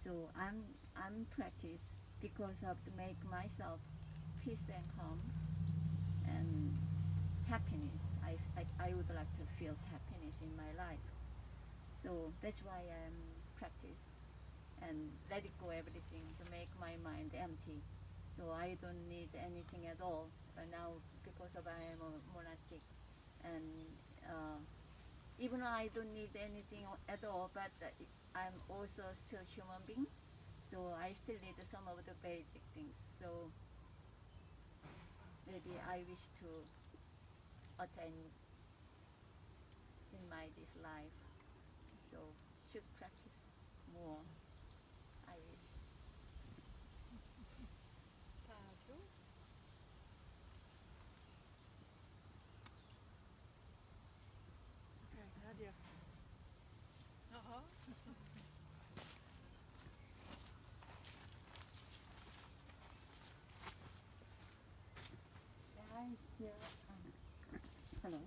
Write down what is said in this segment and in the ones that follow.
So I'm practice because of to make myself peace and calm and happiness. I would like to feel happiness in my life. So that's why I'm practice and let it go everything to make my mind empty. So I don't need anything at all. But now because of I am a monastic and uh, even though I don't need anything at all, but I'm also still human being. So I still need some of the basic things. So maybe I wish to attain in my this life. So should practice more. I wish. Sadhu. Okay, Nadia. Uh-huh. I hear. Hello.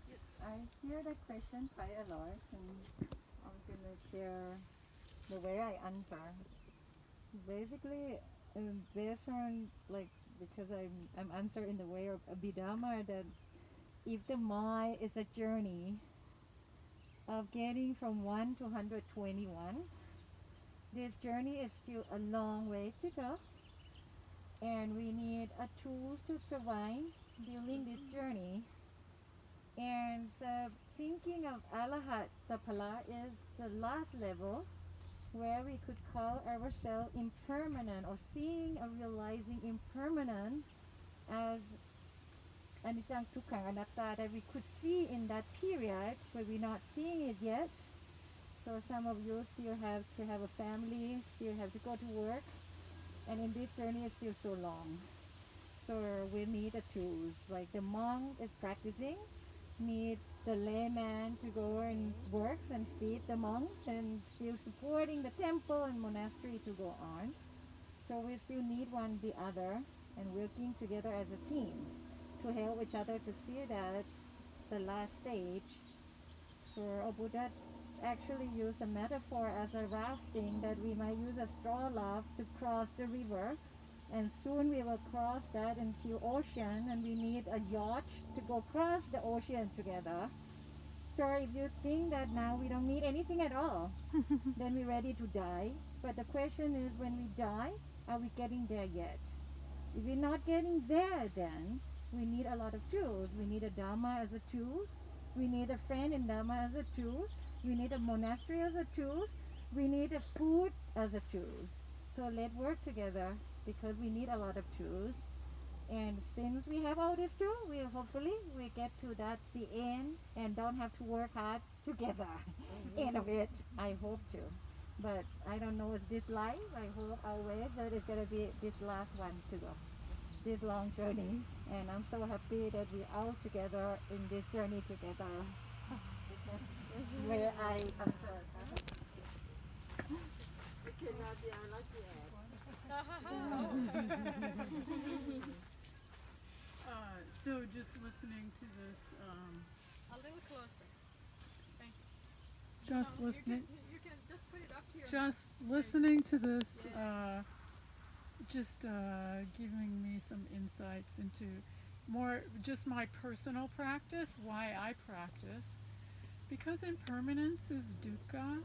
Yes. I hear the question quite a lot, and I'm gonna share the way I answer. Basically, based on like because I'm answering in the way of Abhidhamma that if the mind is a journey of getting from 1 to 121, this journey is still a long way to go, and we need a tool to survive during this journey. And thinking of Alahat Tapala is the last level where we could call ourselves impermanent or seeing or realizing impermanence as anicca dukkha anatta that we could see in that period, but we're not seeing it yet. So some of you still have to have a family, still have to go to work, and in this journey it's still so long. So we need the tools, like the monk is practicing, need the layman to go and work and feed the monks and still supporting the temple and monastery to go on. So we still need one the other and working together as a team to help each other to see that the last stage. So a Buddha actually used a metaphor as a rafting that we might use a straw raft to cross the river, and soon we will cross that into ocean, and we need a yacht to go across the ocean together. So if you think that now we don't need anything at all, then we're ready to die. But the question is, when we die, are we getting there yet? If we're not getting there, then we need a lot of tools. We need a Dhamma as a tool. We need a friend in Dhamma as a tool. We need a monastery as a tool. We need a food as a tool. So let's work together because we need a lot of tools. And since we have all these tools, we hopefully we get to that the end and don't have to work hard together. End of it, I hope to. But I don't know if this life, I hope always that it's going to be this last one to go, this long journey. And I'm so happy that we're all together in this journey together. Where I answer. So just listening to this, A little closer. Thank you. just No, listening, You can just put it up to your just listening to this, Yeah. just giving me some insights into more just my personal practice, why I practice, because impermanence is dukkha,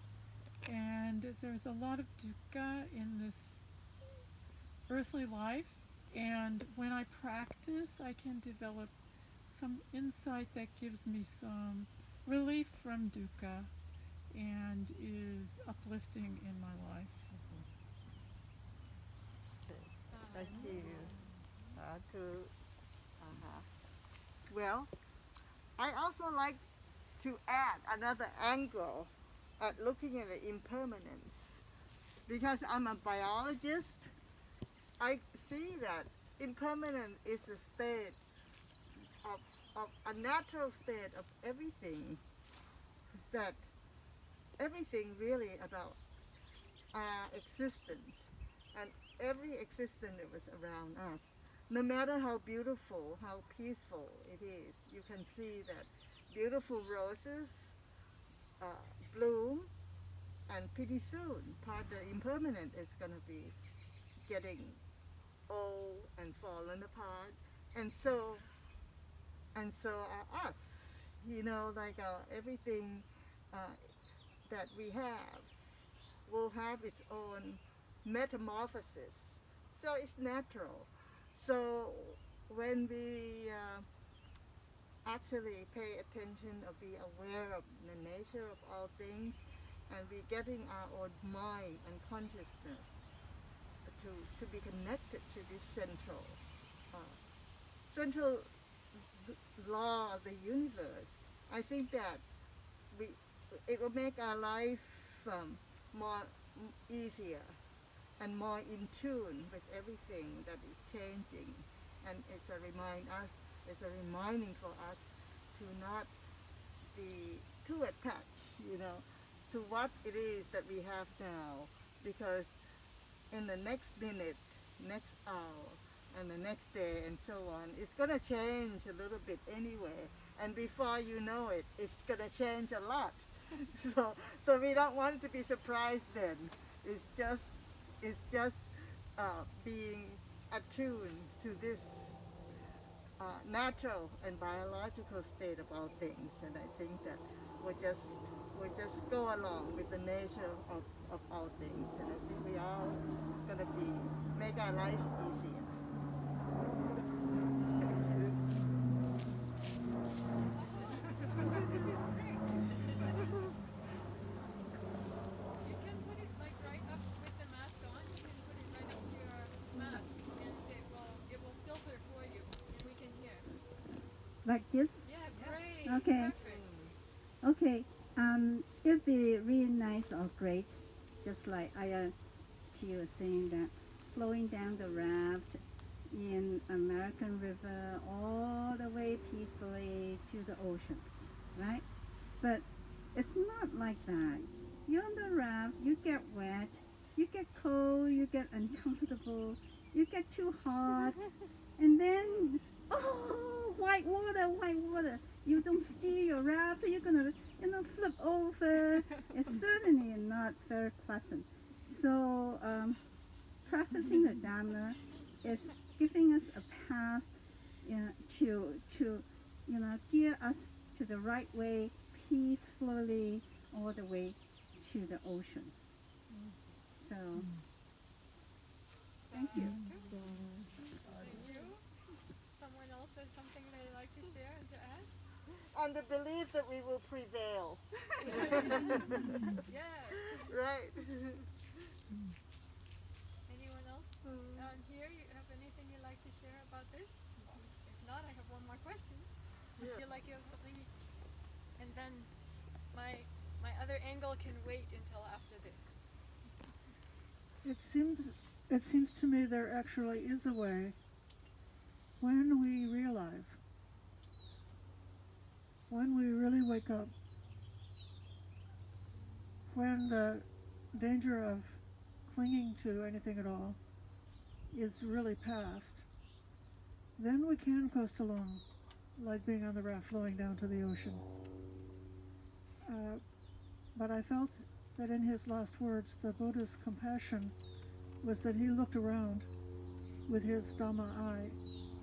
and there's a lot of dukkha in this earthly life, and when I practice, I can develop some insight that gives me some relief from dukkha and is uplifting in my life. Thank you. Sadhu. Well, I also like to add another angle at looking at the impermanence. Because I'm a biologist, I see that impermanence is a state of a natural state of everything, that everything really about our existence and every existence that was around us. No matter how beautiful, how peaceful it is, you can see that beautiful roses bloom And pretty soon, part of the impermanent is going to be getting old and falling apart. And so are us. Like everything that we have will have its own metamorphosis. So it's natural. So when we actually pay attention or be aware of the nature of all things, and we getting our own mind and consciousness to be connected to this central law of the universe, I think that we it will make our life more easier and more in tune with everything that is changing, and it's a reminding for us to not be too attached, to what it is that we have now, because in the next minute, next hour, and the next day, and so on, it's going to change a little bit anyway. And before you know it, it's going to change a lot. So we don't want to be surprised then. It's just being attuned to this natural and biological state of all things. And I think that we just go along with the nature of all things. And I think we all going to make our life easier. This is great. You can put it like right up with the mask on. You can put it right up to your mask, and it will filter for you, and we can hear. Like this? Yeah, great. Okay. Perfect. Okay. It'd be really nice or great, just like T was saying, that flowing down the raft in American River all the way peacefully to the ocean, right? But it's not like that. You're on the raft, you get wet, you get cold, you get uncomfortable, you get too hot, and then, oh, white water. You don't steer your raft, you're gonna, flip over. It's certainly not very pleasant. So practicing the Dhamma is giving us a path to gear us to the right way, peacefully, all the way to the ocean. So, thank you. Thank you. Someone else has something they'd like to share and to add? And the belief that we will prevail. Yes. Right. Anyone else down here? You have anything you'd like to share about this? If not, I have one more question. I Yeah. feel like you have something, and then my other angle can wait until after this. It seems to me there actually is a way when we realize, when we really wake up, when the danger of clinging to anything at all is really past, then we can coast along, like being on the raft flowing down to the ocean. But I felt that in his last words, the Buddha's compassion was that he looked around with his Dhamma eye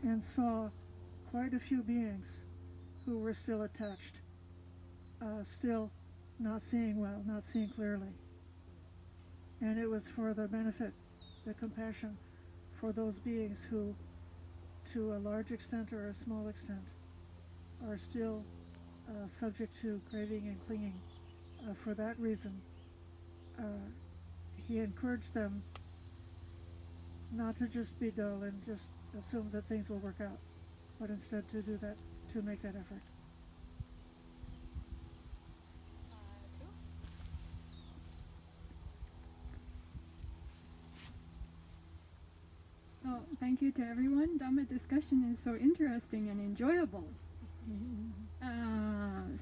and saw quite a few beings who were still attached, still not seeing well, not seeing clearly. And it was for the benefit, the compassion for those beings who, to a large extent or a small extent, are still subject to craving and clinging. For that reason, he encouraged them not to just be dull and just assume that things will work out, but instead to do that, to make that effort. So thank you to everyone. Dhamma discussion is so interesting and enjoyable.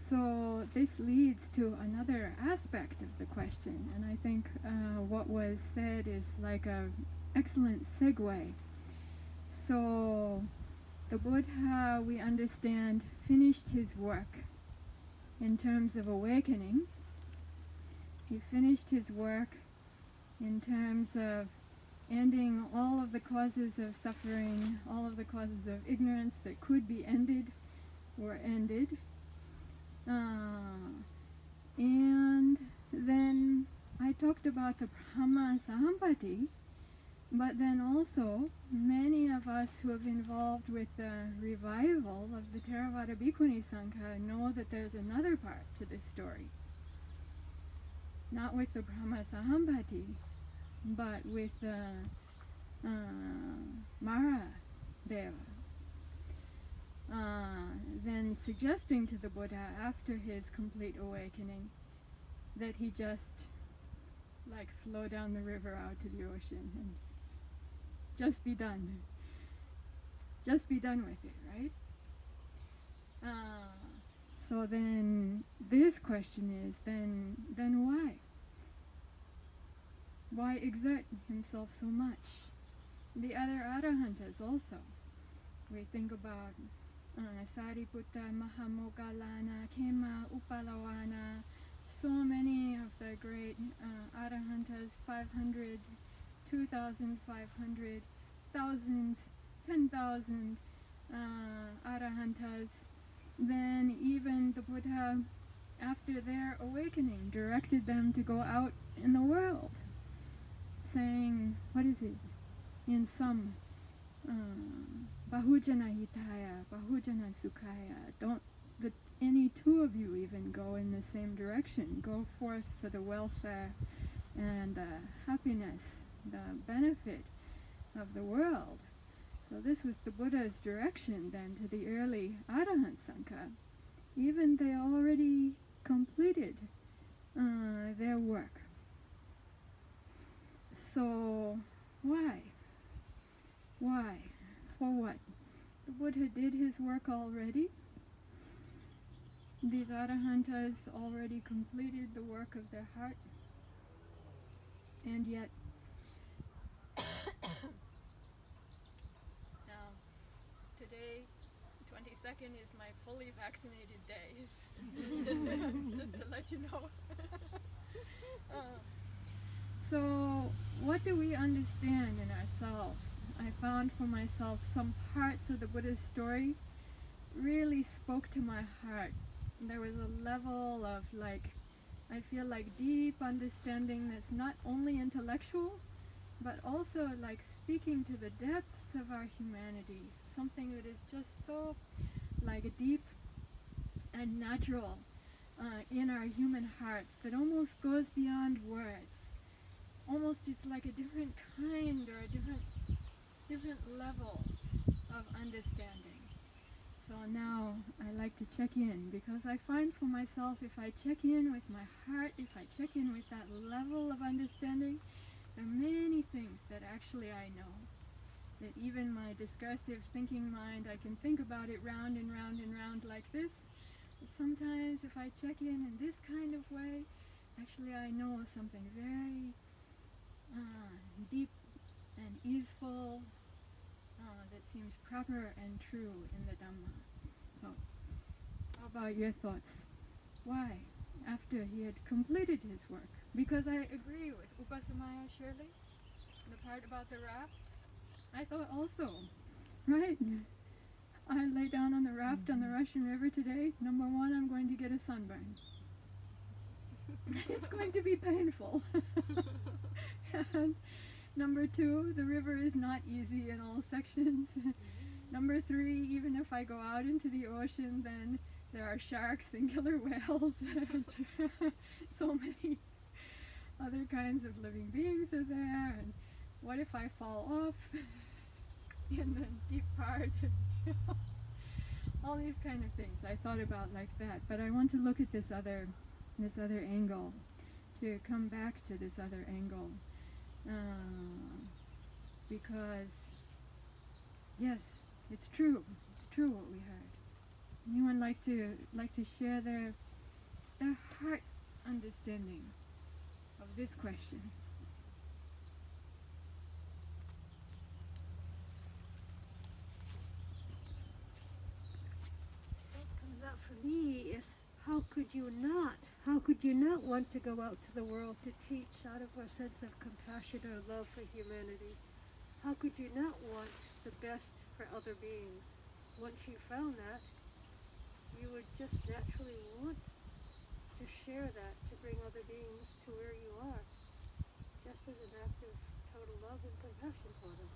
So this leads to another aspect of the question, and I think what was said is like an excellent segue. So the Buddha, we understand, finished his work in terms of awakening He finished his work in terms of ending all of the causes of suffering, all of the causes of ignorance that could be ended were ended. And then I talked about the Brahma Sahampati, but then also many of us who have been involved with the revival of the Theravada Bhikkhuni Sangha know that there's another part to this story. Not with the Brahma Sahampati, but with Mara Deva. Then suggesting to the Buddha after his complete awakening that he just like flow down the river out to the ocean and just be done. Just be done with it, right? So then this question is, then why? Why exert himself so much? The other Arahantas also. We think about Sariputta, Mahamoggallana, Khema, Upalawana, so many of the great Arahantas, 500, 2,500, thousands, 10,000 Arahantas. Then even the Buddha, after their awakening, directed them to go out in the world, saying, what is it, in some, Bahujana Hitaya, Bahujana Sukhaya, don't let any two of you even go in the same direction. Go forth for the welfare and the happiness, the benefit of the world. So this was the Buddha's direction then to the early Arahant Sangha. Even they already completed their work. So why? Why? For what? The Buddha did his work already. These Arahantas already completed the work of their heart. And yet, now, today, 22nd, is my fully vaccinated day. Just to let you know. So, what do we understand in ourselves? I found for myself some parts of the Buddha's story really spoke to my heart. There was a level of I feel like deep understanding that's not only intellectual, but also speaking to the depths of our humanity. Something that is just so deep and natural in our human hearts that almost goes beyond words. Almost it's like a different kind or a different level of understanding. So now I like to check in, because I find for myself, if I check in with my heart, if I check in with that level of understanding, there are many things that actually I know. That even my discursive thinking mind, I can think about it round and round and round like this. But sometimes if I check in this kind of way, actually I know something very deep and easeful that seems proper and true in the Dhamma. So, how about your thoughts? Why? After he had completed his work? Because I agree with Upasamaya Shirley, the part about the raft. I thought also, right? I lay down on the raft on the Russian River today. Number one, I'm going to get a sunburn. It's going to be painful. And number two, the river is not easy in all sections. Number three, even if I go out into the ocean, then there are sharks and killer whales and so many other kinds of living beings are there. And what if I fall off in the deep part? All these kind of things I thought about like that. But I want to look at this other angle, to come back to this other angle. Because yes, it's true what we heard. Anyone like to share their heart understanding of this question? What comes up for me is, how could you not how could you not want to go out to the world to teach out of a sense of compassion or love for humanity? How could you not want the best for other beings? Once you found that, you would just naturally want to share that, to bring other beings to where you are, just as an act of total love and compassion for them.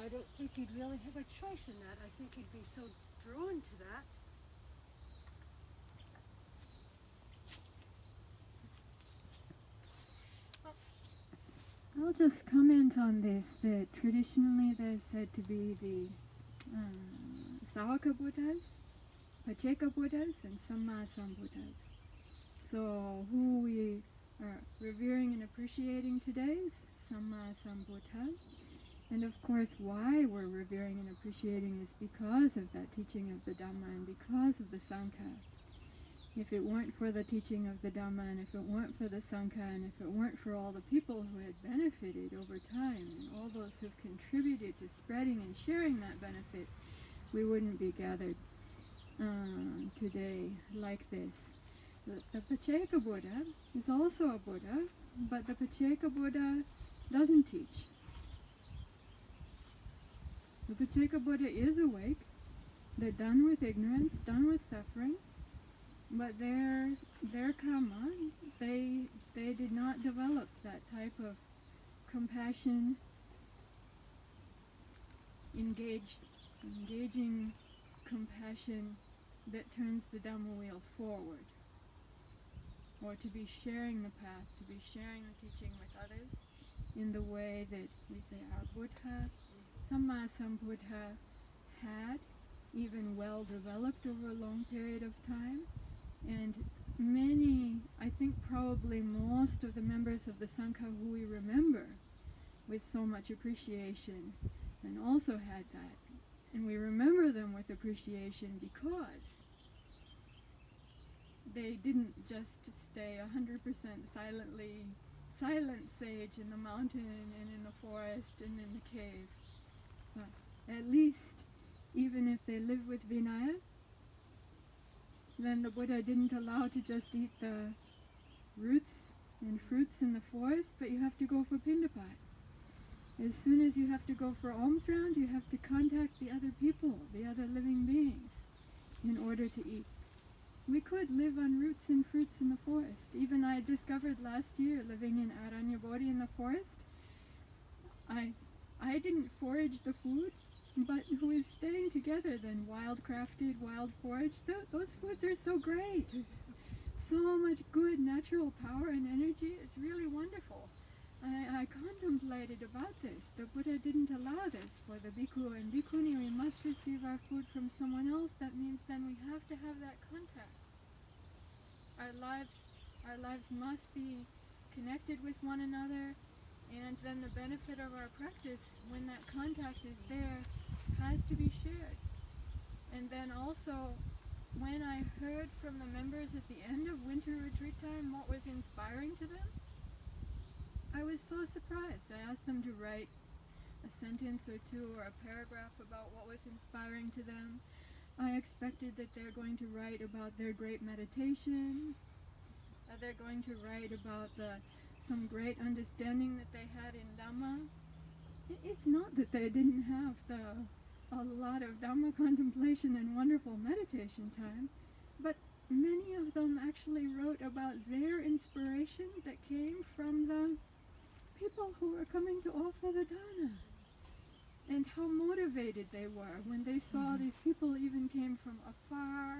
I don't think you'd really have a choice in that. I think you'd be so drawn to that. I'll just comment on this, that traditionally they're said to be the Sāvaka Buddhas, Pacceka Buddhas, and Sammasambuddhas. So who we are revering and appreciating today is Sammasambuddha. And of course why we're revering and appreciating is because of that teaching of the Dhamma and because of the Sangha. If it weren't for the teaching of the Dhamma, and if it weren't for the Sangha, and if it weren't for all the people who had benefited over time, and all those who've contributed to spreading and sharing that benefit, we wouldn't be gathered today like this. The Pacceka Buddha is also a Buddha, but the Pacceka Buddha doesn't teach. The Pacceka Buddha is awake. They're done with ignorance, done with suffering. But their karma, they did not develop that type of compassion, engaging compassion that turns the Dhamma wheel forward, or to be sharing the path, to be sharing the teaching with others in the way that we say our Buddha, Sammasambuddha had, even well developed over a long period of time. And many, I think probably most of the members of the Sangha who we remember with so much appreciation and also had that. And we remember them with appreciation because they didn't just stay 100% silent sage in the mountain and in the forest and in the cave. But at least, even if they live with Vinaya, then the Buddha didn't allow to just eat the roots and fruits in the forest, but you have to go for Pindapat. As soon as you have to go for alms round, you have to contact the other people, the other living beings, in order to eat. We could live on roots and fruits in the forest. Even I discovered last year, living in Aranyabodhi in the forest, I didn't forage the food, but who is staying together then, wild crafted, wild foraged, those foods are so great. So much good natural power and energy. It's really wonderful. I contemplated about this. The Buddha didn't allow this for the bhikkhu and bhikkhuni. We must receive our food from someone else. That means then we have to have that contact. Our lives must be connected with one another, and then the benefit of our practice, when that contact is there, has to be shared. And then also, when I heard from the members at the end of winter retreat time what was inspiring to them, I was so surprised. I asked them to write a sentence or two or a paragraph about what was inspiring to them. I expected that they're going to write about their great meditation. They're going to write about some great understanding that they had in Dhamma. It's not that they didn't have a lot of Dhamma contemplation and wonderful meditation time, but many of them actually wrote about their inspiration that came from the people who were coming to offer the dana, and how motivated they were when they saw these people even came from afar,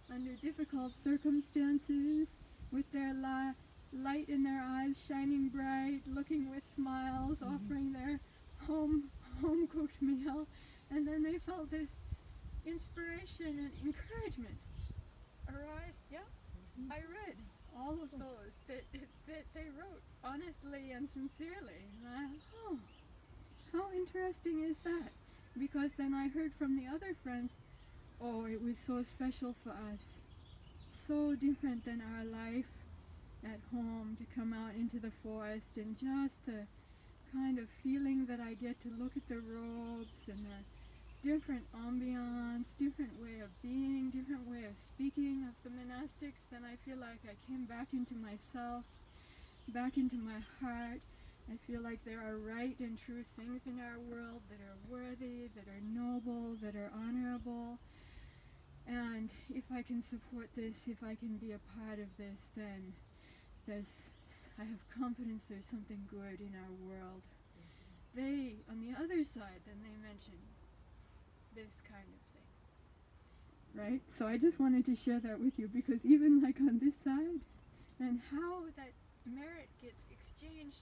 under difficult circumstances, with their light in their eyes shining bright, looking with smiles, offering their home-cooked meal, and then they felt this inspiration and encouragement arise. Yeah, I read all of those that they wrote honestly and sincerely. And how interesting is that? Because then I heard from the other friends, oh, it was so special for us, so different than our life at home, to come out into the forest and just the kind of feeling that I get to look at the robes and different ambiance, different way of being, different way of speaking of the monastics, then I feel like I came back into myself, back into my heart. I feel like there are right and true things in our world that are worthy, that are noble, that are honorable. And if I can support this, if I can be a part of this, then I have confidence there's something good in our world. They, on the other side, then they mention this kind of thing. Right? So I just wanted to share that with you, because even like on this side, and how that merit gets exchanged,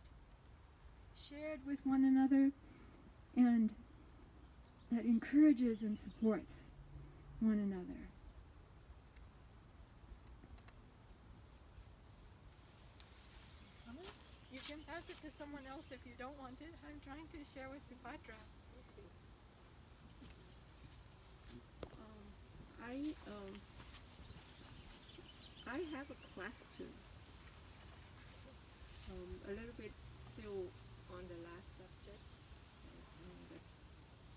shared with one another, and that encourages and supports one another. Comments? You can pass it to someone else if you don't want it. I'm trying to share with Subhadra. I have a question. A little bit still on the last subject.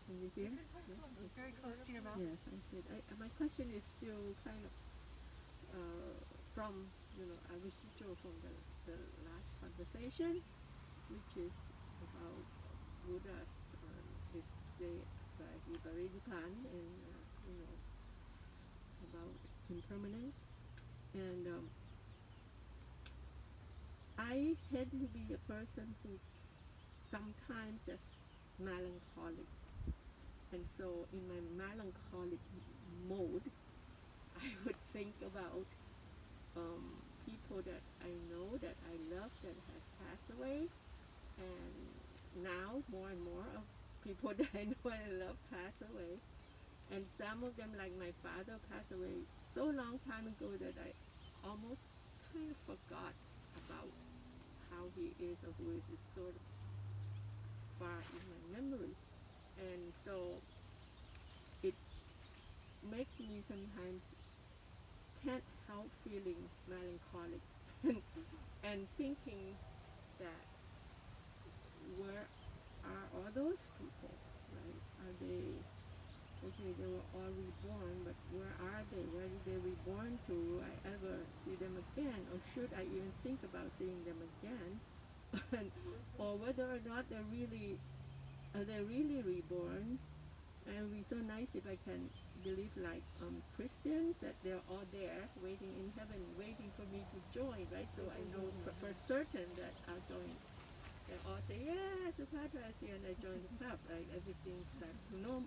Can you hear? It's very close to your mouth. Yes, I said. My question is still kind of from a residual from the last conversation, which is about Buddha's his day by Viparinipan and about impermanence. And I tend to be a person who's sometimes just melancholic. And so in my melancholic mode, I would think about people that I know, that I love, that has passed away. And now more and more of people that I know and love pass away. And some of them, like my father, passed away so long time ago that I almost kind of forgot about how he is or who is sort of far in my memory. And so it makes me sometimes can't help feeling melancholic and thinking that where are all those people, right? Are they, okay, they were all reborn, but where are they? Where did they reborn to? Will I ever see them again? Or should I even think about seeing them again? Or whether or not are they really reborn? And it would be so nice if I can believe like Christians, that they're all there waiting in heaven, waiting for me to join, right? So I know for certain that I'll join. They all say, yes, Subhadra is here, and I join the club, right? Everything's back to normal,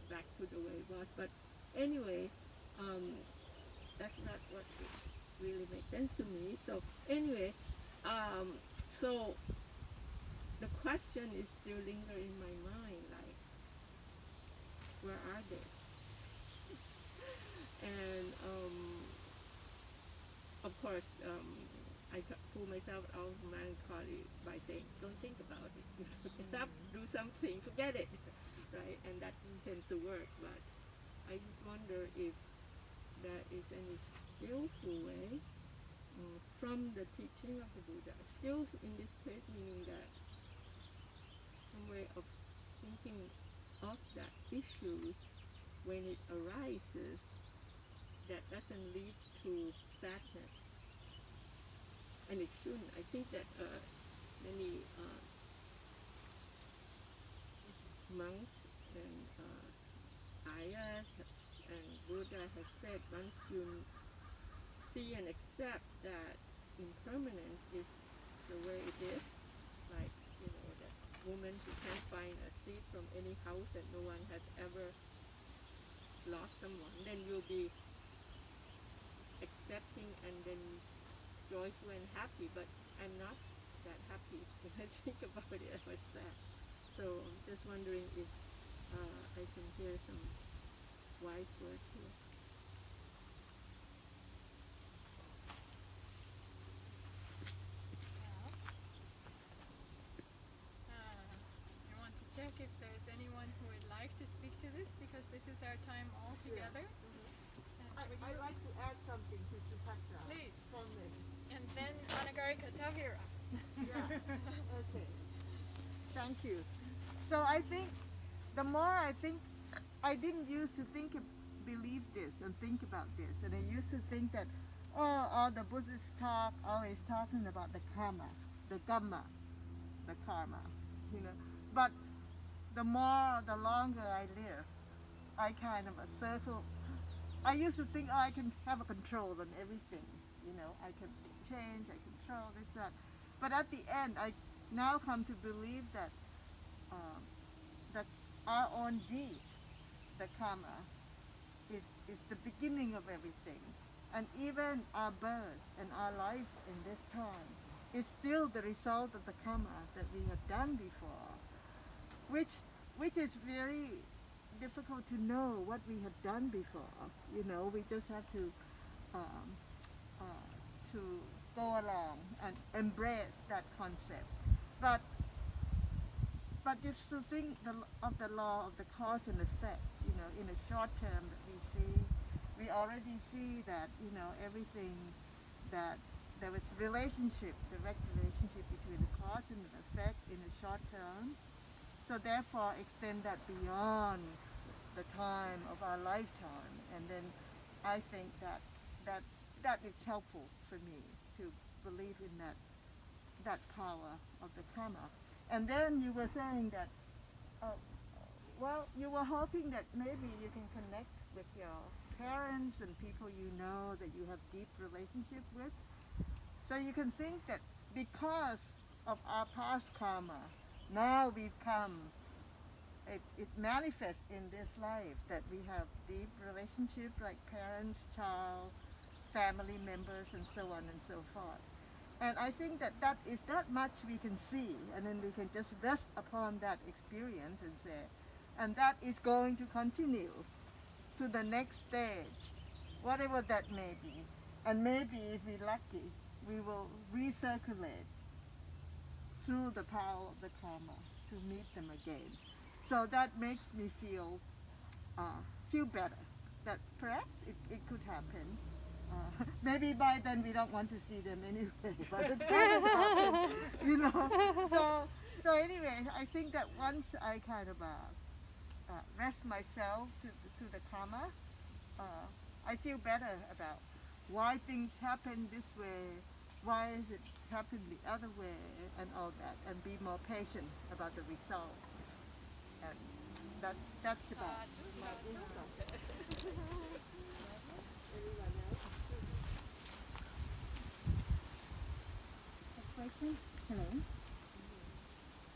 back to the way it was. But anyway, that's not what really makes sense to me. So anyway, so the question is still lingering in my mind, like, where are they? And of course, I pull myself out of melancholy by saying, don't think about it. Get up, do something, forget it, right? And that tends to work. But I just wonder if there is any skillful way from the teaching of the Buddha. Skill in this place meaning that some way of thinking of that issue when it arises that doesn't lead to sadness. And it shouldn't. I think that many monks and ayahs and Buddha have said, once you see and accept that impermanence is the way it is, like that woman who can't find a seat from any house and no one has ever lost someone, then you'll be accepting and then joyful and happy. But I'm not that happy when I think about it. I was sad. So I'm just wondering if I can hear some wise words here. I want to check if there's anyone who would like to speak to this, because this is our time all together. And I'd like to add something to Subhadra. Please. From this. And then Anagarika Tahira. Yeah. Okay. Thank you. So I think the more I think, I didn't used to believe this and think about this, and I used to think that, oh, all the Buddhists talk always talking about the karma, the Dhamma, the karma, you know. But the longer I live, I kind of a circle. I used to think, oh, I can have a control on everything, you know. I can change, I control this, that. But at the end, I now come to believe that that our own deed, the karma, is the beginning of everything. And even our birth and our life in this time is still the result of the karma that we have done before, which is very difficult to know what we have done before. You know, we just have to go along and embrace that concept. But just to think of the law of the cause and effect, you know, in a short term that we already see that, you know, everything that there was relationship, direct relationship between the cause and the effect in a short term. So therefore extend that beyond the time of our lifetime. And then I think that is helpful for me to believe in that power of the karma. And then you were saying that, well, you were hoping that maybe you can connect with your parents and people you know that you have deep relationship with. So you can think that because of our past karma, now we've come, it manifests in this life that we have deep relationship like parents, child, family members, and so on and so forth. And I think that is that much we can see, and then we can just rest upon that experience and say, and that is going to continue to the next stage, whatever that may be. And maybe if we're lucky, we will recirculate through the power of the karma to meet them again. So that makes me feel better that perhaps it could happen. Maybe by then we don't want to see them anyway, but it can happen, you know. So anyway, I think that once I kind of rest myself to the karma, I feel better about why things happen this way, why is it happen the other way, and all that, and be more patient about the result. And that's about my insight. The question, hello.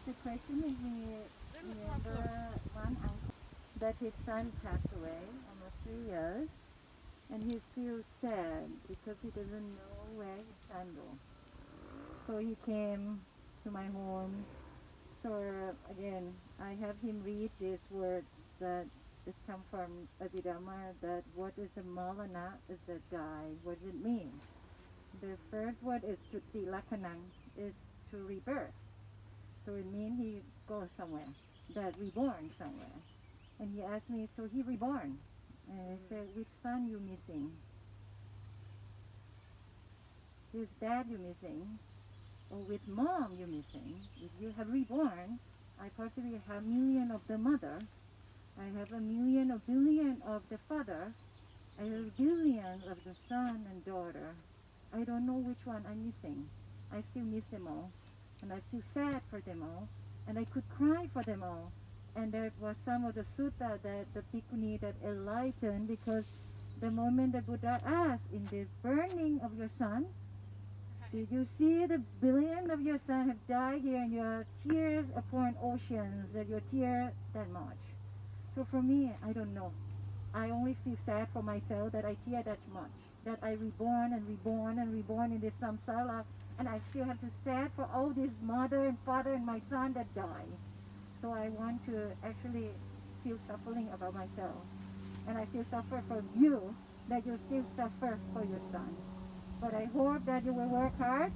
The question is, we remember one uncle that his son passed away almost 3 years, and he's still sad because he doesn't know where his son goes. So he came to my home. So again, I have him read these words that it come from Abhidhamma, that what is a malana is a die. What does it mean? The first word is Tuti Lakanang, is to rebirth. So it means he goes somewhere, that reborn somewhere. And he asked me, so he reborn? And I said, which son you missing? Which dad you missing? Or with mom you missing? If you have reborn, I possibly have million of the mother. I have a million or billion of the father. I have billions of the son and daughter. I don't know which one I'm missing. I still miss them all. And I feel sad for them all. And I could cry for them all. And there was some of the sutta that the bhikkhuni that enlightened, because the moment the Buddha asked, in this burning of your son, did you see the billion of your son have died here, and your tears upon oceans, that your tear that much? So for me, I don't know. I only feel sad for myself that I tear that much, that I reborn and reborn and reborn in this samsara, and I still have to sad for all this mother and father and my son that die. So I want to actually feel suffering about myself. And I feel suffer for you, that you still suffer for your son. But I hope that you will work hard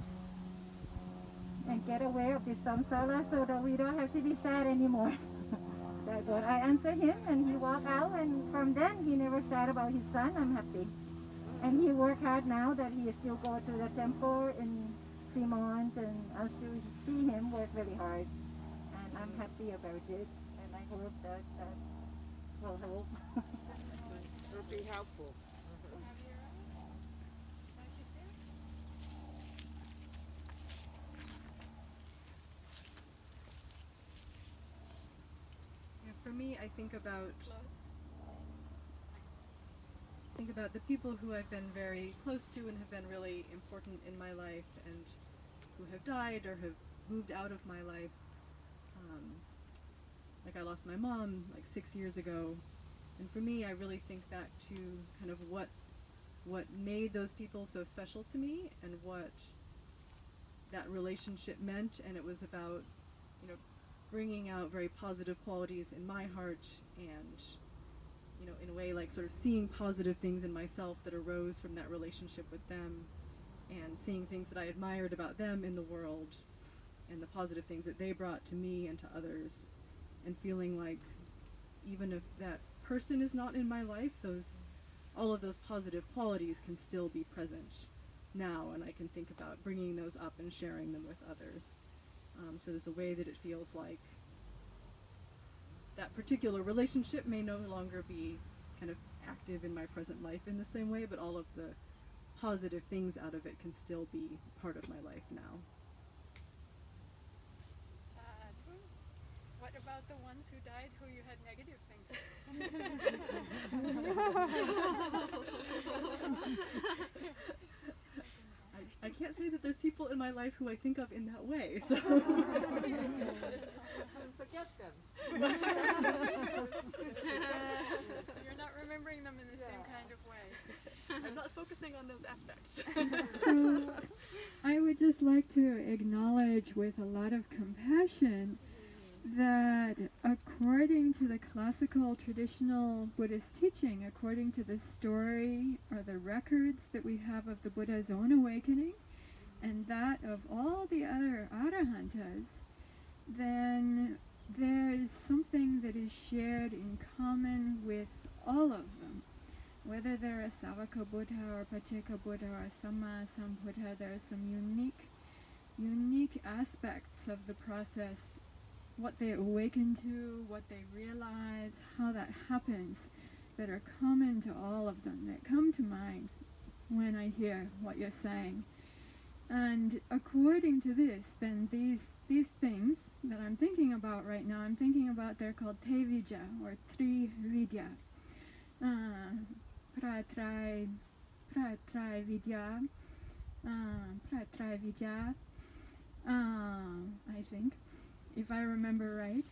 and get away of this samsara so that we don't have to be sad anymore. That's what I answered him, and he walked out, and from then he never sad about his son. I'm happy. And he worked hard now that he still go to the temple in Fremont, and I still see him work really hard. And I'm happy about it. And I hope that will help. It'll be helpful. Yeah, for me, I think about the people who I've been very close to and have been really important in my life and who have died or have moved out of my life. Like I lost my mom like 6 years ago, and for me, I really think back to kind of what made those people so special to me and what that relationship meant, and it was about, you know, bringing out very positive qualities in my heart and, you know, in a way like sort of seeing positive things in myself that arose from that relationship with them and seeing things that I admired about them in the world and the positive things that they brought to me and to others, and feeling like even if that person is not in my life, all of those positive qualities can still be present now, and I can think about bringing those up and sharing them with others. So there's a way that it feels like that particular relationship may no longer be kind of active in my present life in the same way, but all of the positive things out of it can still be part of my life now. Sadhu. What about the ones who died who you had negative things with? I can't say that there's people in my life who I think of in that way, so. Forget them. You're not remembering them in the same kind of way. I'm not focusing on those aspects. So I would just like to acknowledge with a lot of compassion that according to the classical traditional Buddhist teaching, according to the story or the records that we have of the Buddha's own awakening and that of all the other arahantas, then there is something that is shared in common with all of them. Whether they're a Savaka Buddha or Pacceka Buddha or a Samma Sambuddha, there are some unique aspects of the process, what they awaken to, what they realize, how that happens, that are common to all of them, that come to mind when I hear what you're saying. And according to this, then these things that I'm thinking about right now, I'm thinking about, they're called Te Vidya or Tri Vidya. Pratrai Vidya, Pratrai Vidya, I think, if I remember right.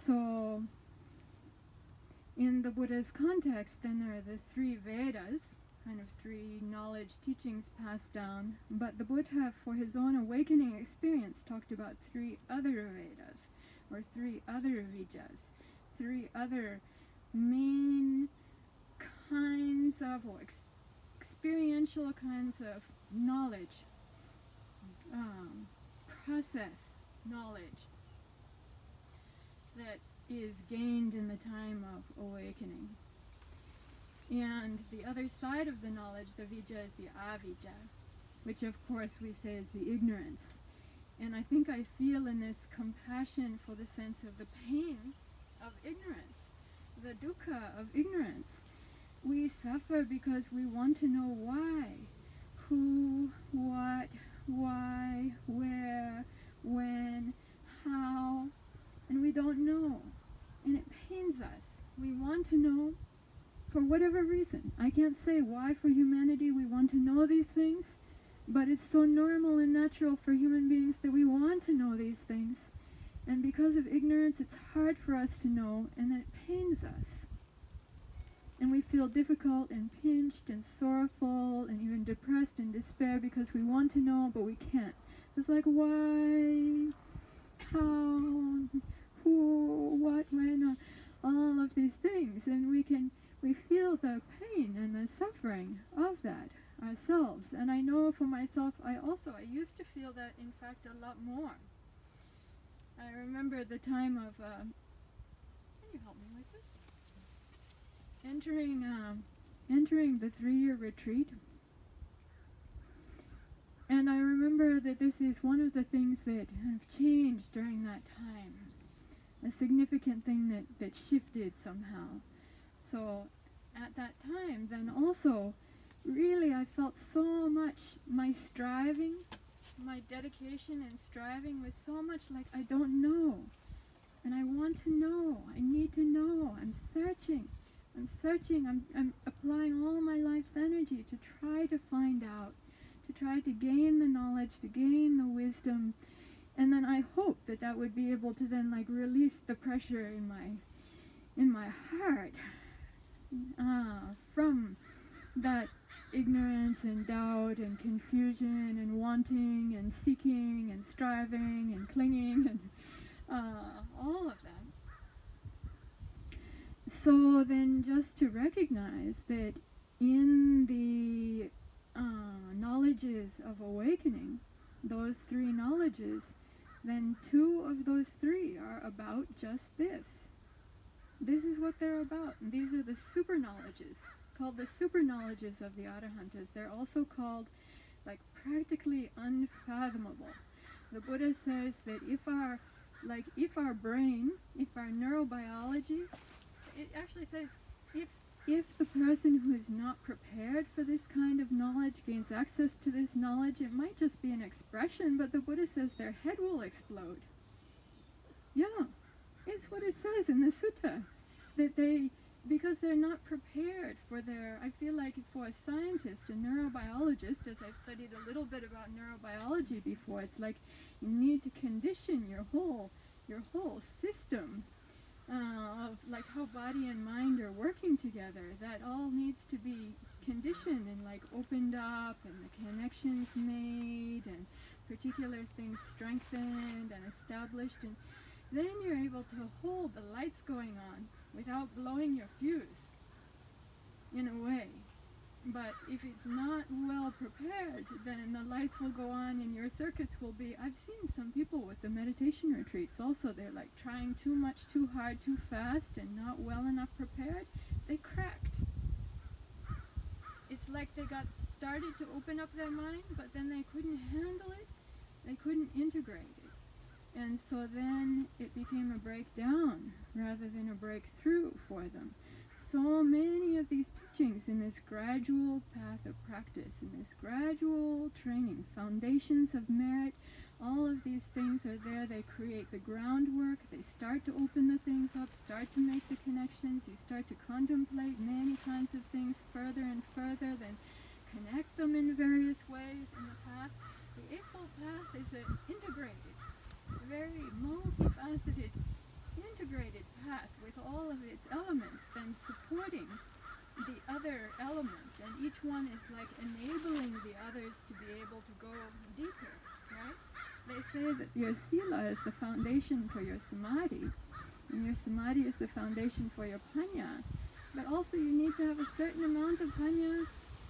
So in the Buddha's context, then there are the 3 Vedas, kind of 3 knowledge teachings passed down, but the Buddha, for his own awakening experience, talked about 3 other Vedas, or 3 other Vidyas, 3 other main kinds of, or experiential kinds of knowledge, process knowledge that is gained in the time of awakening. And the other side of the knowledge, the vidya, is the avidya, which of course we say is the ignorance. And I think I feel in this compassion for the sense of the pain of ignorance, the dukkha of ignorance. We suffer because we want to know why, who, what, why, where, when, how, and we don't know. And it pains us. We want to know for whatever reason. I can't say why for humanity we want to know these things, but it's so normal and natural for human beings that we want to know these things. And because of ignorance, it's hard for us to know, and it pains us. And we feel difficult and pinched and sorrowful and even depressed and despair because we want to know, but we can't. It's like, why, how, who, what, when, all of these things. And we feel the pain and the suffering of that ourselves. And I know for myself, I used to feel that, in fact, a lot more. I remember the time of, can you help me with this? Entering the 3-year retreat. And I remember that this is one of the things that have changed during that time. A significant at that time, then also, really I felt so much my striving, my dedication and striving was so much like I don't know. And I want to know. I need to know. I'm searching. I'm applying all my life's energy to try to find out, to try to gain the knowledge, to gain the wisdom. And then I hope that that would be able to then like release the pressure in my heart from that ignorance and doubt and confusion and wanting and seeking and striving and clinging and all of that. So then just to recognize that in the knowledges of awakening, those three knowledges, then two of those three are about just this. This is what they're about. And these are the super knowledges, called the super knowledges of the Arahantas. They're also called like practically unfathomable. The Buddha says that if our brain, if our neurobiology, it actually says if the person who is not prepared for this kind of knowledge gains access to this knowledge, it might just be an expression, but the Buddha says their head will explode. Yeah, it's what it says in the sutta, that because they're not prepared for I feel like for a scientist, a neurobiologist, as I've studied a little bit about neurobiology before, it's like you need to condition your whole system of like how body and mind are working together. That all needs to be conditioned and like opened up and the connections made and particular things strengthened and established, and then you're able to hold the lights going on without blowing your fuse in a way. But if it's not well prepared, then the lights will go on and your circuits will be... I've seen some people with the meditation retreats also, they're like trying too much, too hard, too fast, and not well enough prepared. They cracked. It's like they got started to open up their mind, but then they couldn't handle it. They couldn't integrate it. And so then it became a breakdown rather than a breakthrough for them. So many of these teachings in this gradual path of practice, in this gradual training, foundations of merit, all of these things are there. They create the groundwork. They start to open the things up, start to make the connections. You start to contemplate many kinds of things further and further, then connect them in various ways in the path. The Eightfold Path is an integrated, very multifaceted, integrated path with all of its elements, then supporting the other elements, and each one is like enabling the others to be able to go deeper, right? They say that your sila is the foundation for your samadhi, and your samadhi is the foundation for your panya, but also you need to have a certain amount of panya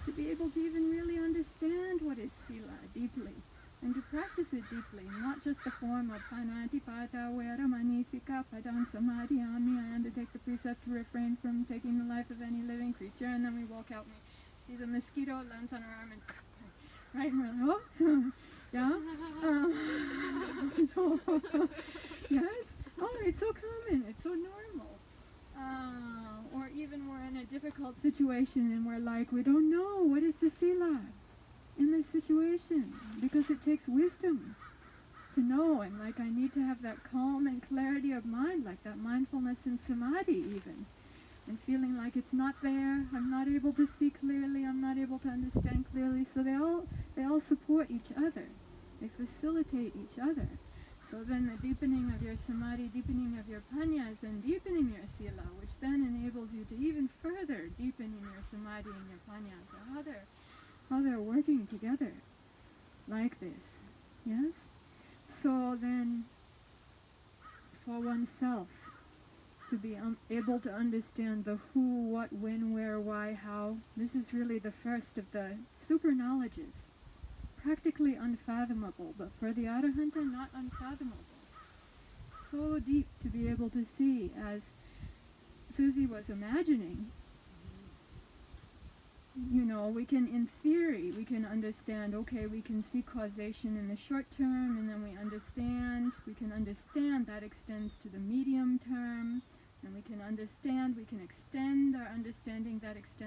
to be able to even really understand what is sila deeply, and to practice it deeply, not just the form of panatipata veramani sikapadam samadhiyami. I undertake the precept to refrain from taking the life of any living creature, and then we walk out and we see the mosquito lands on our arm and right, and we're like, oh, yeah, so, yes, oh, it's so common, it's so normal. Or even we're in a difficult situation and we're like, we don't know, what is the sila in this situation, because it takes wisdom to know, and like I need to have that calm and clarity of mind, like that mindfulness and samadhi even, and feeling like it's not there, I'm not able to see clearly, I'm not able to understand clearly. So they all support each other, they facilitate each other. So then the deepening of your samadhi, deepening of your panyas, and deepening your sila, which then enables you to even further deepen in your samadhi and your panyas, how they're working together like this, yes? So then, for oneself, to be able to understand the who, what, when, where, why, how, this is really the first of the super knowledges, practically unfathomable, but for the Arahanta, not unfathomable. So deep to be able to see, as Susie was imagining. You know, we can, in theory, we can understand, okay, we can see causation in the short term, and then we can understand that extends to the medium term, and we can extend our understanding that extends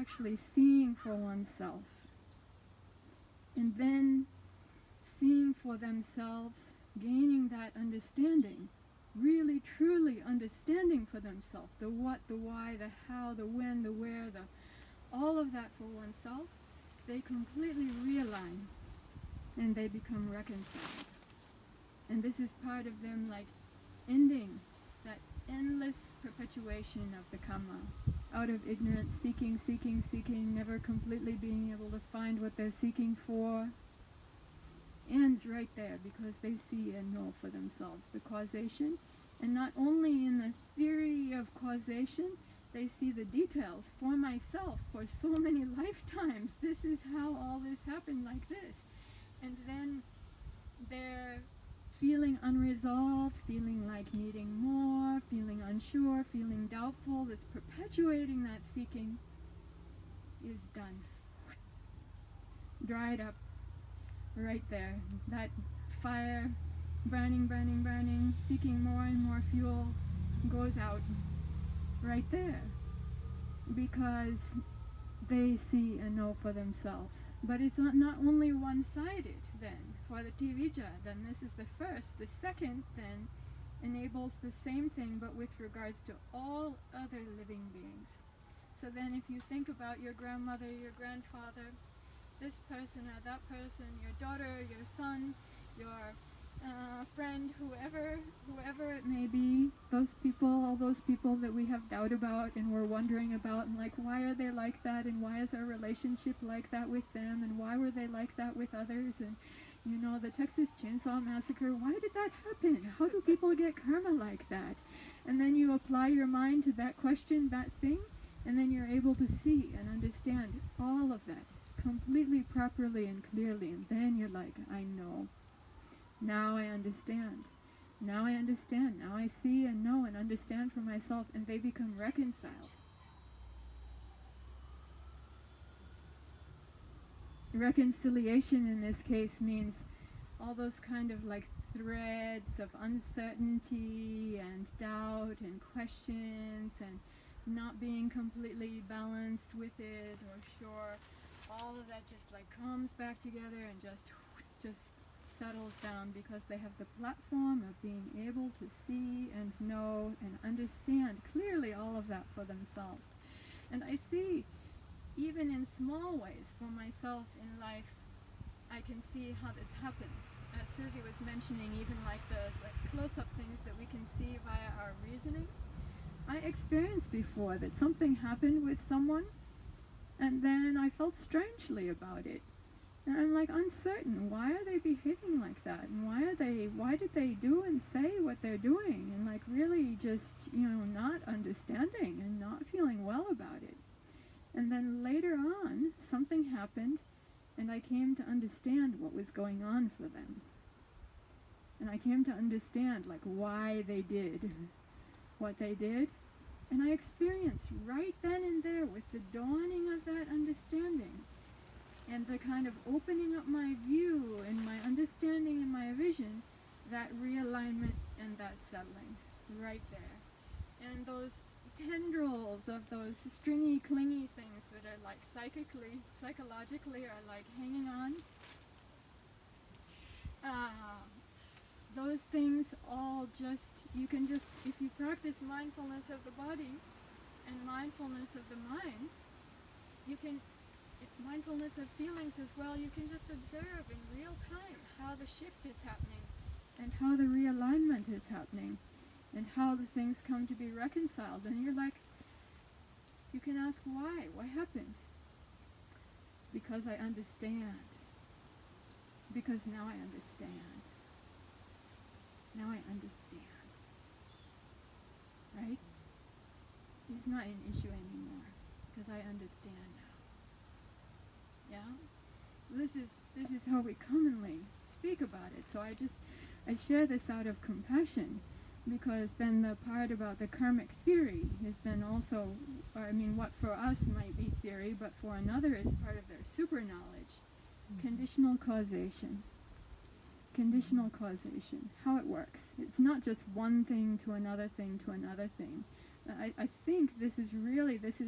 actually seeing for oneself. And then seeing for themselves, gaining that understanding, really truly understanding for themselves, the what, the why, the how, the when, the where, all of that for oneself, they completely realign and they become reconciled. And this is part of them like ending that endless perpetuation of the karma, out of ignorance, seeking, seeking, seeking, never completely being able to find what they're seeking for, ends right there because they see and know for themselves the causation. And not only in the theory of causation, they see the details for myself for so many lifetimes. This is how all this happened like this. And then they're feeling unresolved, feeling like needing more, feeling unsure, feeling doubtful, that's perpetuating that seeking, is done. Dried up. Right there. That fire, burning, burning, burning, seeking more and more fuel, goes out. Right there. Because they see and know for themselves. But it's not only one-sided then. For the Tivija, then this is the first. The second then enables the same thing but with regards to all other living beings. So then if you think about your grandmother, your grandfather, this person or that person, your daughter, your son, your friend, whoever it may be, those people, all those people that we have doubt about and we're wondering about, and like, why are they like that, and why is our relationship like that with them, and why were they like that with others, and you know, the Texas Chainsaw Massacre, why did that happen? How do people get karma like that? And then you apply your mind to that question, that thing, and then you're able to see and understand all of that completely, properly, and clearly, and then you're like, I know. Now I understand. Now I understand. Now I see and know and understand for myself, and they become reconciled. Reconciliation in this case means all those kind of like threads of uncertainty and doubt and questions and not being completely balanced with it or sure. All of that just like comes back together and just settles down because they have the platform of being able to see and know and understand clearly all of that for themselves. And I see, even in small ways for myself in life, I can see how this happens. As Susie was mentioning, even like the close-up things that we can see via our reasoning. I experienced before that something happened with someone and then I felt strangely about it. And I'm like uncertain, why are they behaving like that? And why did they do and say what they're doing? And like really just, not understanding and not feeling well about it. And then later on, something happened and I came to understand what was going on for them. And I came to understand like why they did what they did. And I experienced right then and there with the dawning of that understanding and the kind of opening up my view and my understanding and my vision, that realignment and that settling right there. And those tendrils of those stringy, clingy things that are like psychologically are like hanging on. Those things all you can just, if you practice mindfulness of the body and mindfulness of the mind, mindfulness of feelings as well, you can just observe in real time how the shift is happening and how the realignment is happening and how the things come to be reconciled. And you're like, you can ask why? What happened? Because I understand. Because now I understand. Now I understand. Right? It's not an issue anymore because I understand now. Yeah? This is how we commonly speak about it. So I share this out of compassion because then the part about the karmic theory is then also, what for us might be theory, but for another is part of their super knowledge. Conditional causation. Conditional causation. How it works. It's not just one thing to another thing to another thing. I think this is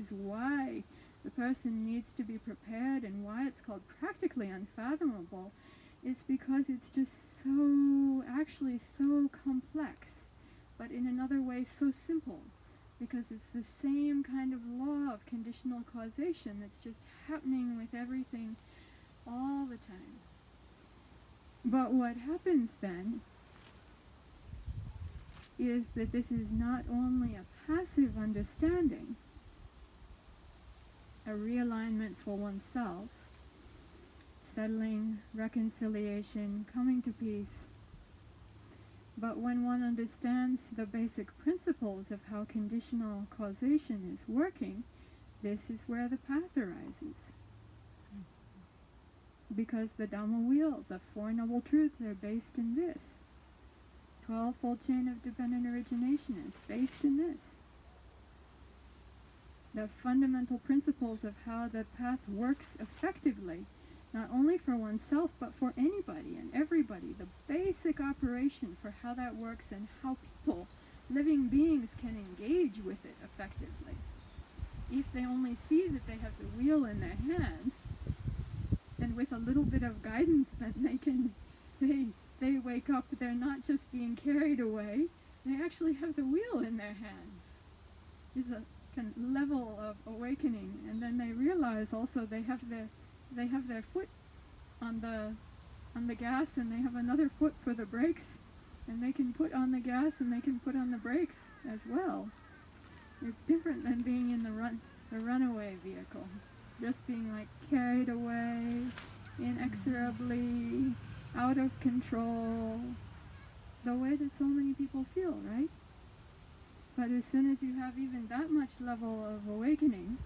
why the person needs to be prepared, and why it's called practically unfathomable is because it's just actually so complex, but in another way so simple, because it's the same kind of law of conditional causation that's just happening with everything all the time. But what happens then is that this is not only a passive understanding, a realignment for oneself, settling, reconciliation, coming to peace, but when one understands the basic principles of how conditional causation is working, this is where the path arises. Because the Dhamma wheel, the Four Noble Truths, are based in this. 12-fold chain of dependent origination is based in this. The fundamental principles of how the path works effectively, not only for oneself but for anybody and everybody, the basic operation for how that works and how people, living beings, can engage with it effectively. If they only see that they have the wheel in their hands, then with a little bit of guidance, then they wake up, they're not just being carried away, they actually have the wheel in their hands. It's a kind of level of awakening, and then they realize also they have their foot on the gas, and they have another foot for the brakes, and they can put on the gas and they can put on the brakes as well. It's different than being in the runaway vehicle, just being like carried away inexorably, out of control, the way that so many people feel, right? But as soon as you have even that much level of awakening,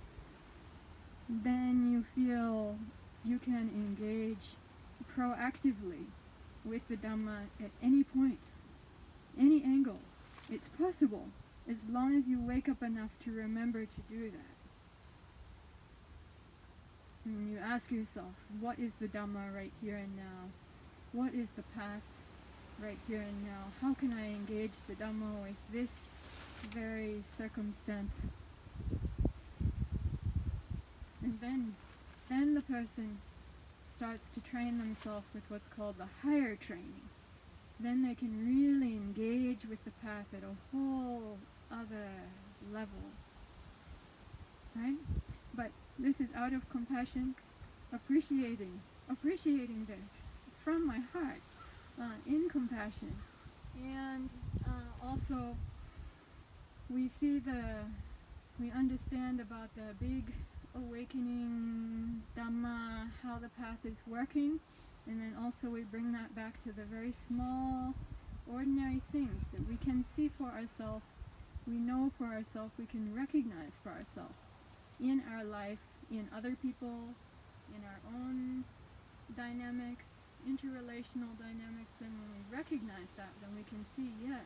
then you feel you can engage proactively with the Dhamma at any point, any angle. It's possible, as long as you wake up enough to remember to do that. And you ask yourself, what is the Dhamma right here and now? What is the path right here and now? How can I engage the Dhamma with this very circumstance? And then the person starts to train themselves with what's called the higher training. Then they can really engage with the path at a whole other level, right? But this is out of compassion, appreciating this from my heart, in compassion. And also we understand about the big awakening Dhamma, how the path is working, and then also we bring that back to the very small, ordinary things that we can see for ourselves, we know for ourselves, we can recognize for ourselves in our life, in other people, in our own dynamics, interrelational dynamics. And when we recognize that, then we can see, yes,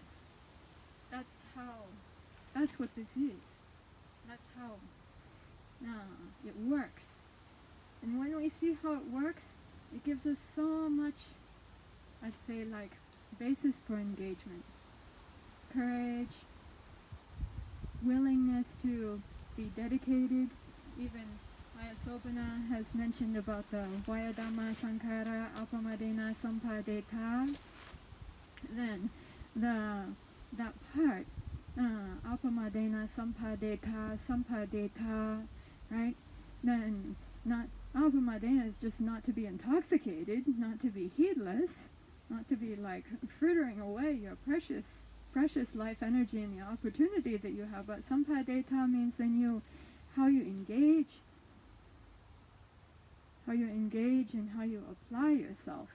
that's what this is. That's how it works. And when we see how it works, it gives us so much, I'd say, like, basis for engagement. Courage, willingness to be dedicated. Even Ayasopana has mentioned about the Vayadhamma Sankara Apamadena Sampadeta. Then that part, Apamadena Sampadeta, right? Then not Apamadena is just not to be intoxicated, not to be heedless, not to be like frittering away your precious life energy and the opportunity that you have. But Sampadeta means then how you engage and how you apply yourself.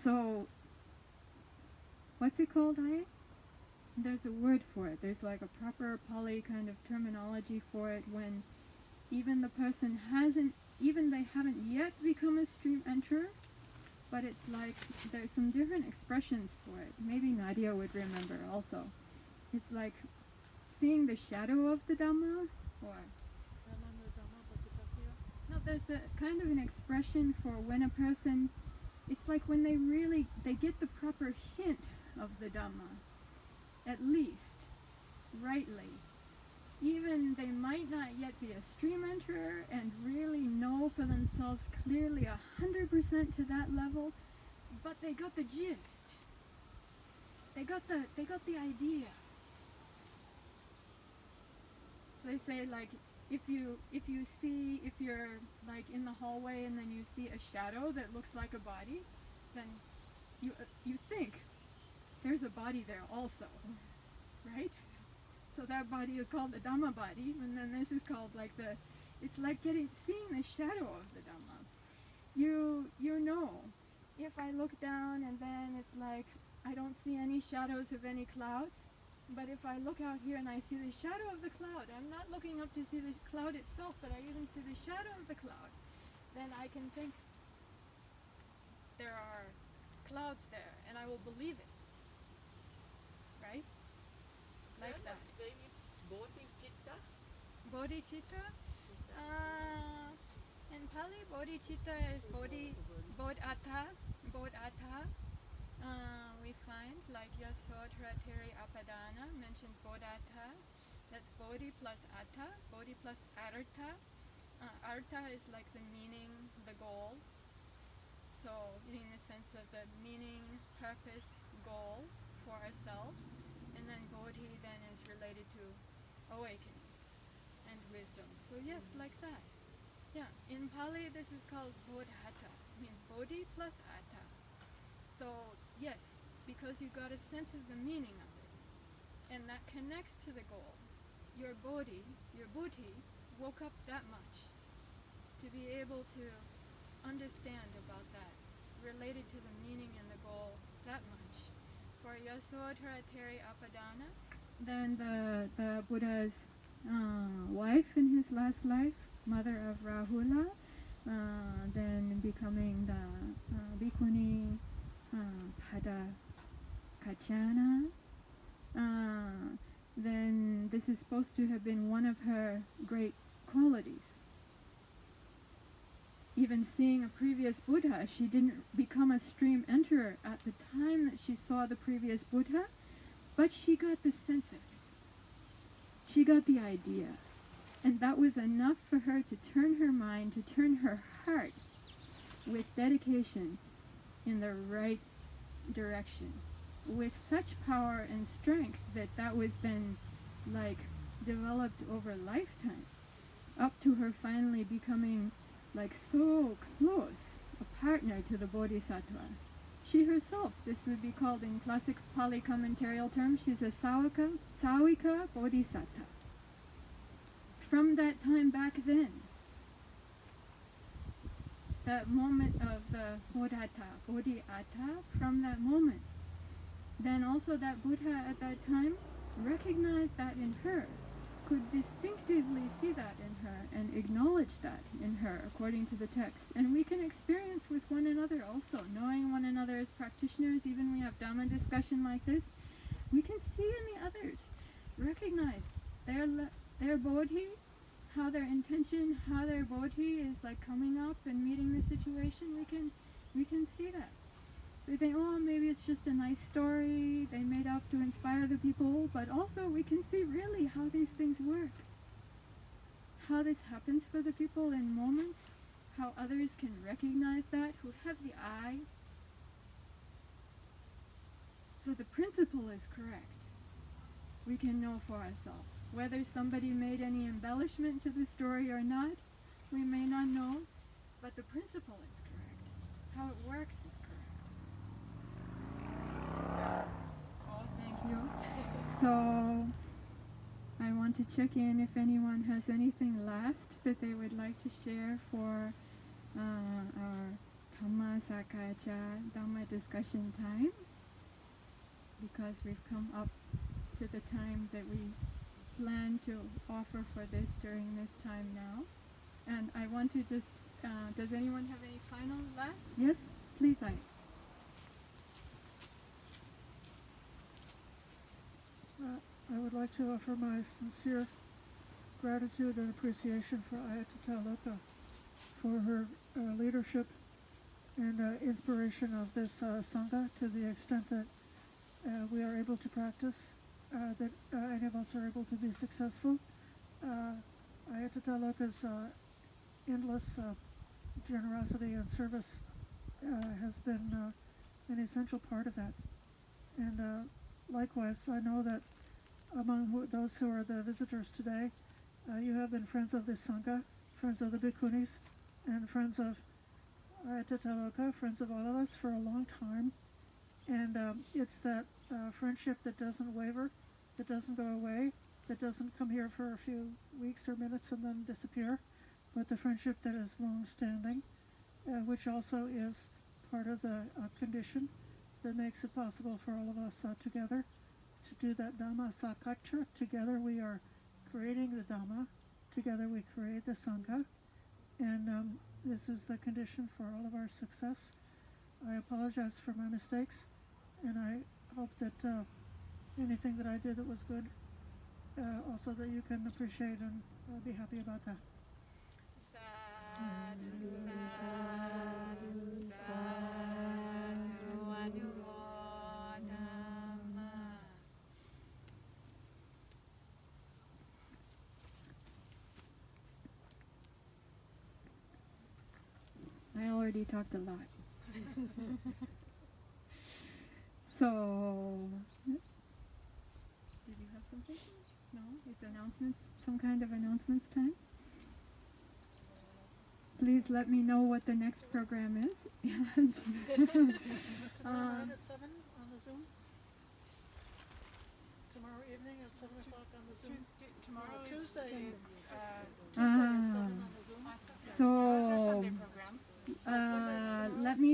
So, what's it called, Aya? There's a word for it. There's like a proper Pali kind of terminology for it when even the person they haven't yet become a stream enterer, but it's like there's some different expressions for it. Maybe Nadia would remember also. It's like seeing the shadow of the Dhamma, or no, there's a kind of an expression for when a person, it's like when they get the proper hint of the Dhamma, at least, rightly, even they might not yet be a stream enterer and really know for themselves clearly 100% to that level, but they got the gist. They got the idea. So they say, like, if you're like in the hallway and then you see a shadow that looks like a body, then you think there's a body there also, right? So that body is called the Dhamma body, and then this is called like it's like seeing the shadow of the Dhamma. You know, if I look down and then it's like I don't see any shadows of any clouds, but if I look out here and I see the shadow of the cloud, I'm not looking up to see the cloud itself, but I even see the shadow of the cloud, then I can think there are clouds there, and I will believe it, right? Like that. Bodhicitta? Bodhicitta? In Pali, bodhicitta is bodhata. We find, like Yasodhara Apadana mentions bodhata. That's bodhi plus atta, bodhi plus artha. Artha is like the meaning, the goal. So, in the sense of the meaning, purpose, goal for ourselves. And then bodhi then is related to awakening and wisdom. So yes, like that. Yeah, in Pali this is called bodhata, means bodhi plus atta. So yes, because you got a sense of the meaning of it, and that connects to the goal. Your bodhi, your buddhi, woke up that much to be able to understand about that, related to the meaning and the goal that much. For Yasodhara Apadana, then the Buddha's wife in his last life, mother of Rahula, then becoming the Bhikkhuni Pada Kachana. Then this is supposed to have been one of her great qualities. Even seeing a previous Buddha, she didn't become a stream enterer at the time that she saw the previous Buddha, but she got the sense of it. She got the idea. And that was enough for her to turn her mind, to turn her heart with dedication in the right direction, with such power and strength that was then like developed over lifetimes, up to her finally becoming like so close a partner to the Bodhisattva. She herself, this would be called in classic Pali commentarial terms, she's a Sawika Bodhisattva. From that time back then, that moment of the Bodhiatta, from that moment, then also that Buddha at that time recognized that in her, could distinctively see that in her and acknowledge that in her according to the text. And we can experience with one another also, knowing one another as practitioners, even we have Dhamma discussion like this, we can see in the others, recognize their bodhi, how their intention, how their bodhi is like coming up and meeting the situation. We can see that. So we think, oh, maybe it's just a nice story they made up to inspire the people, but also we can see really how these things work. How this happens for the people in moments, how others can recognize that, who have the eye. So the principle is correct. We can know for ourselves. Whether somebody made any embellishment to the story or not, we may not know, but the principle is correct. How it works is Oh, thank you. So, I want to check in if anyone has anything last that they would like to share for our Dhamma Sakacha, Dhamma discussion time, because we've come up to the time that we plan to offer for this during this time now. And I want to just, does anyone have any final last? Yes, please, I would like to offer my sincere gratitude and appreciation for Ayatollah Luka for her leadership and inspiration of this Sangha to the extent that we are able to practice, that any of us are able to be successful. Ayatollah endless generosity and service has been an essential part of that. And likewise, I know that among those who are the visitors today, you have been friends of the Sangha, friends of the Bhikkhunis, and friends of Ayatollah, friends of all of us for a long time. And it's that friendship that doesn't waver, that doesn't go away, that doesn't come here for a few weeks or minutes and then disappear, but the friendship that is long-standing, which also is part of the condition that makes it possible for all of us together to do that Dhamma Sakatra. Together we are creating the Dhamma, together we create the Sangha, and this is the condition for all of our success. I apologize for my mistakes, and I hope that anything that I did that was good, also that you can appreciate and be happy about that. Sadhu, sadhu, sadhu, anumodama. I already talked a lot. So, did you have something? No? It's announcements, some kind of announcements time? Please let me know what the next program is. And Tomorrow night at 7 on the Zoom? Tomorrow evening at 7 o'clock on the Zoom? Tomorrow Tuesday is Tuesday at 7 on the Zoom? so, Sunday program. let me